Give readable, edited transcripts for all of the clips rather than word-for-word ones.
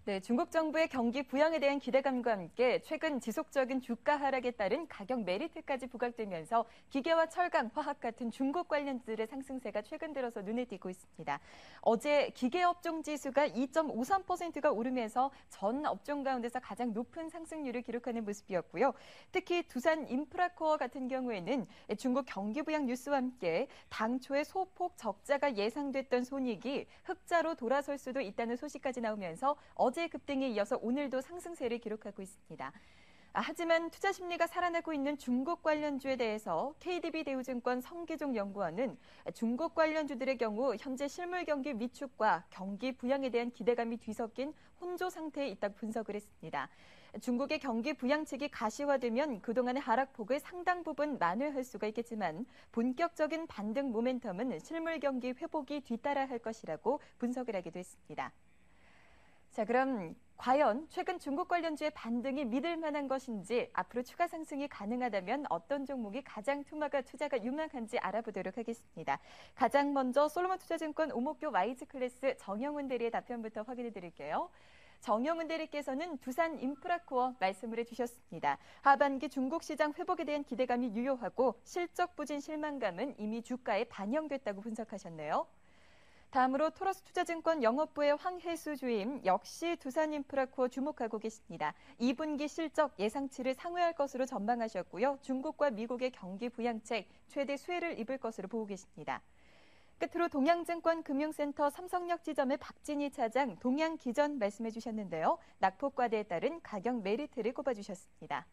네, 중국 정부의 경기 부양에 대한 기대감과 함께 최근 지속적인 주가 하락에 따른 가격 메리트까지 부각되면서 기계와 철강, 화학 같은 중국 관련주들의 상승세가 최근 들어서 눈에 띄고 있습니다. 어제 기계업종 지수가 2.53%가 오르면서 전 업종 가운데서 가장 높은 상승률을 기록하는 모습이었고요. 특히 두산 인프라코어 같은 경우에는 중국 경기 부양 뉴스와 함께 당초에 소폭 적자가 예상됐던 손익이 흑자로 돌아설 수도 있다는 소식까지 나오면서 어제 급등에 이어서 오늘도 상승세를 기록하고 있습니다. 하지만 투자 심리가 살아나고 있는 중국 관련주에 대해서 KDB 대우증권 성기종 연구원은 중국 관련주들의 경우 현재 실물 경기 위축과 경기 부양에 대한 기대감이 뒤섞인 혼조 상태에 있다고 분석을 했습니다. 중국의 경기 부양책이 가시화되면 그동안의 하락폭을 상당 부분 만회할 수가 있겠지만 본격적인 반등 모멘텀은 실물 경기 회복이 뒤따라할 것이라고 분석을 하기도 했습니다. 자, 그럼 과연 최근 중국 관련주의 반등이 믿을 만한 것인지 앞으로 추가 상승이 가능하다면 어떤 종목이 가장 투자가 유망한지 알아보도록 하겠습니다. 가장 먼저 솔로몬 투자증권 오목교 YG클래스 정영훈 대리의 답변부터 확인해 드릴게요. 정영훈 대리께서는 두산 인프라코어 말씀을 해주셨습니다. 하반기 중국 시장 회복에 대한 기대감이 유효하고 실적 부진 실망감은 이미 주가에 반영됐다고 분석하셨네요. 다음으로 토러스 투자증권 영업부의 황혜수 주임 역시 두산 인프라코어 주목하고 계십니다. 2분기 실적 예상치를 상회할 것으로 전망하셨고요. 중국과 미국의 경기 부양책 최대 수혜를 입을 것으로 보고 계십니다. 끝으로 동양증권 금융센터 삼성역 지점의 박진희 차장 동양기전 말씀해 주셨는데요. 낙폭과대에 따른 가격 메리트를 꼽아주셨습니다.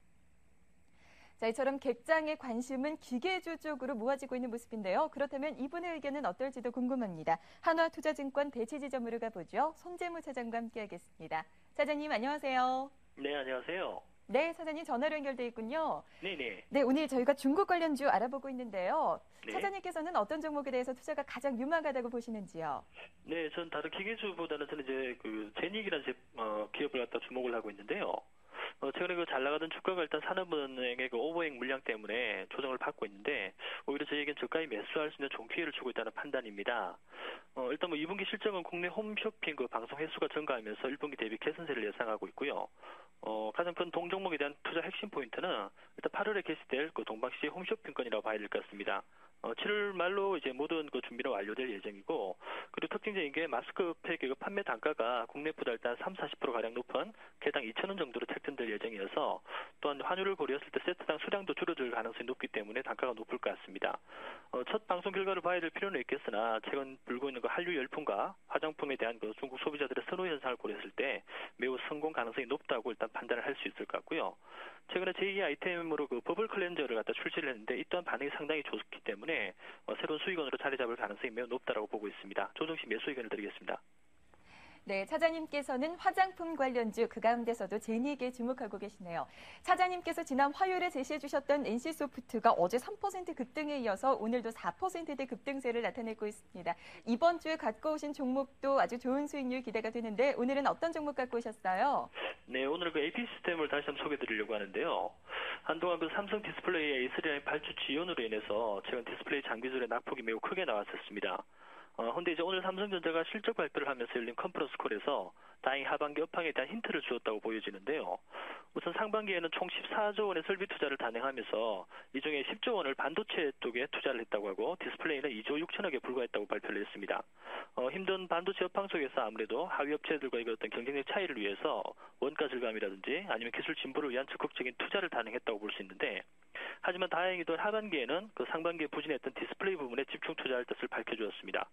자, 이처럼 객장의 관심은 기계주 쪽으로 모아지고 있는 모습인데요. 그렇다면 이분의 의견은 어떨지도 궁금합니다. 한화투자증권 대치지점으로 가보죠. 손재무 차장과 함께하겠습니다. 차장님 안녕하세요. 네, 안녕하세요. 네, 차장님 전화로 연결돼 있군요. 네네. 네, 오늘 저희가 중국 관련주 알아보고 있는데요. 네. 차장님께서는 어떤 종목에 대해서 투자가 가장 유망하다고 보시는지요? 네, 전 다른 기계주보다는 저는 이제 제닉이라는 기업을 갖다 주목을 하고 있는데요. 최근에 잘 나가던 주가가 일단 산업은행의 오버행 물량 때문에 조정을 받고 있는데 오히려 저희에겐 저가에 매수할 수 있는 좋은 기회를 주고 있다는 판단입니다. 일단 2분기 실적은 국내 홈쇼핑 방송 횟수가 증가하면서 1분기 대비 개선세를 예상하고 있고요. 가장 큰 동종목에 대한 투자 핵심 포인트는 일단 8월에 개시될 동방시 홈쇼핑권이라고 봐야 될 것 같습니다. 7월 말로 이제 모든 준비가 완료될 예정이고, 그리고 특징적인 게 마스크팩 판매 단가가 국내보다 일단 30-40%가량 높은 개당 2,000원 정도로 책정될 예정이어서 또한 환율을 고려했을 때 세트당 수량도 줄어들 가능성이 높기 때문에 단가가 높을 것 같습니다. 첫 방송 결과를 봐야 될 필요는 있겠으나 최근 불고 있는 한류 열풍과 화장품에 대한 중국 소비자들의 선호 현상을 고려했을 때 매우 성공 가능성이 높다고 일단 판단을 할 수 있을 것 같고요. 최근에 제2 아이템으로 버블 클렌저를 갖다 출시를 했는데 이 또한 반응이 상당히 좋기 때문에 새로운 수익원으로 자리 잡을 가능성이 매우 높다고 보고 있습니다. 조정식 매수 의견을 드리겠습니다. 네, 차장님께서는 화장품 관련주 그 가운데서도 제닉에 주목하고 계시네요. 차장님께서 지난 화요일에 제시해 주셨던 NC소프트가 어제 3% 급등에 이어서 오늘도 4%대 급등세를 나타내고 있습니다. 이번 주에 갖고 오신 종목도 아주 좋은 수익률 기대가 되는데 오늘은 어떤 종목 갖고 오셨어요? 네, 오늘 AP 시스템을 다시 한번 소개해 드리려고 하는데요. 한동안 삼성 디스플레이의 A3라인 발주 지연으로 인해서 최근 디스플레이 장비줄의 낙폭이 매우 크게 나왔었습니다. 근데 이제 오늘 삼성전자가 실적 발표를 하면서 열린 컨퍼런스 콜에서 다행히 하반기 업황에 대한 힌트를 주었다고 보여지는데요. 우선 상반기에는 총 14조 원의 설비 투자를 단행하면서 이 중에 10조 원을 반도체 쪽에 투자를 했다고 하고 디스플레이는 2조 6천억에 불과했다고 발표를 했습니다. 힘든 반도체 업황 속에서 아무래도 하위 업체들과의 어떤 경쟁력 차이를 위해서 원가 절감이라든지 아니면 기술 진보를 위한 적극적인 투자를 단행했다고 볼 수 있는데, 하지만 다행히도 하반기에는 상반기에 부진했던 디스플레이 부분에 집중 투자할 뜻을 밝혀주었습니다.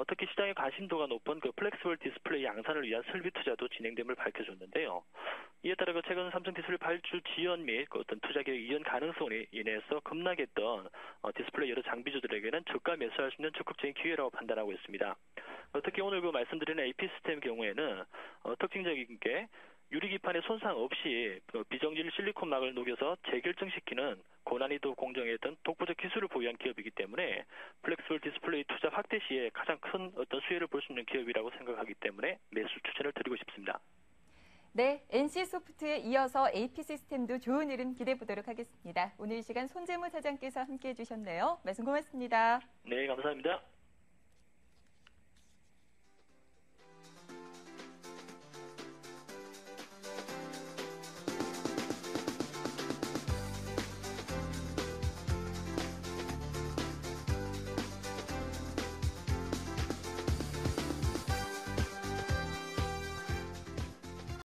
특히 시장의 관심도가 높은 플렉스블 디스플레이 양산을 위한 설비 투자도 진행됨을 밝혀줬는데요. 이에 따라 최근 삼성 디스플레이 발주 지연 및 어떤 투자 계획 이연 가능성으로 인해서 급락했던 디스플레이 여러 장비주들에게는 저가 매수할 수 있는 적극적인 기회라고 판단하고 있습니다. 특히 오늘 말씀드리는 AP 시스템 경우에는 특징적인 게 유리기판에 손상 없이 비정질 실리콘막을 녹여서 재결정시키는 고난이도 공정의 어떤 독보적 기술을 보유한 기업이기 때문에 플렉스블 디스플레이 투자 확대 시에 가장 큰 어떤 수혜를 볼 수 있는 기업이라고 생각하기 때문에 매수 추천을 드리고 싶습니다. 네, NC소프트에 이어서 AP 시스템도 좋은 이름 기대해 보도록 하겠습니다. 오늘 이 시간 손재무 차장께서 함께해 주셨네요. 말씀 고맙습니다. 네, 감사합니다.